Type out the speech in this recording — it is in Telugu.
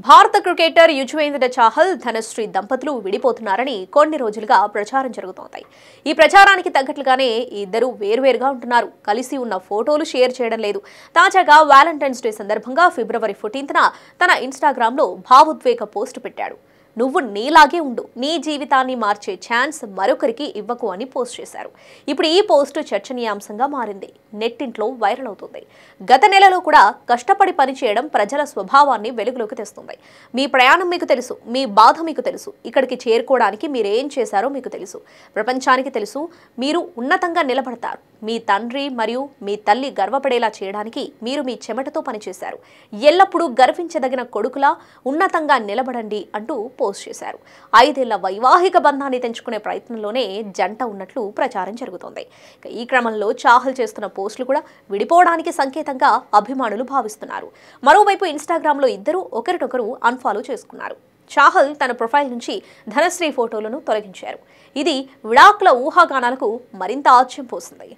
భారత క్రికెటర్ యుజ్వేంద్ర చాహల్ ధనశ్రీ దంపతులు విడిపోతున్నారని కొన్ని రోజులుగా ప్రచారం జరుగుతోంది. ఈ ప్రచారానికి తగ్గట్లుగానే ఇద్దరు వేర్వేరుగా ఉంటున్నారు. కలిసి ఉన్న ఫోటోలు షేర్ చేయడం లేదు. తాజాగా వ్యాలంటైన్స్ డే సందర్భంగా ఫిబ్రవరి 14న తన ఇన్‌స్టాగ్రామ్‌లో భావోద్వేగ పోస్ట్ పెట్టాడు. నువ్వు నీలాగే ఉండు, నీ జీవితాన్ని మార్చే ఛాన్స్ మరొకరికి ఇవ్వకు అని పోస్ట్ చేశారు. ఇప్పుడు ఈ పోస్ట్ చర్చనీయాంశంగా మారింది. నెట్టింట్లో వైరల్ అవుతుంది. గత నెలలో కూడా కష్టపడి పనిచేయడం ప్రజల స్వభావాన్ని వెలుగులోకి తెస్తుంది. మీ ప్రయాణం మీకు తెలుసు, మీ బాధ మీకు తెలుసు, ఇక్కడికి చేరుకోవడానికి మీరేం చేశారో మీకు తెలుసు, ప్రపంచానికి తెలుసు, మీరు ఉన్నతంగా నిలబడతారు. మీ తండ్రి మరియు మీ తల్లి గర్వపడేలా చేయడానికి మీరు మీ చెమటతో పనిచేశారు. ఎల్లప్పుడూ గర్వించదగిన కొడుకులా ఉన్నతంగా నిలబడండి అంటూ పోస్ట్ చేశారు. 5 ఏళ్ల వైవాహిక బంధాన్ని తెంచుకునే ప్రయత్నంలోనే జంట ఉన్నట్లు ప్రచారం జరుగుతోంది. ఈ క్రమంలో చాహల్ చేస్తున్న పోస్టులు కూడా విడిపోవడానికి సంకేతంగా అభిమానులు భావిస్తున్నారు. మరోవైపు ఇన్‌స్టాగ్రామ్‌లో ఇద్దరు ఒకరినొకరు అన్ఫాలో చేసుకున్నారు. చాహల్ తన ప్రొఫైల్ నుంచి ధనశ్రీ ఫోటోలను తొలగించారు. ఇది విడాకుల ఊహాగానాలకు మరింత ఆజ్యం పోసింది.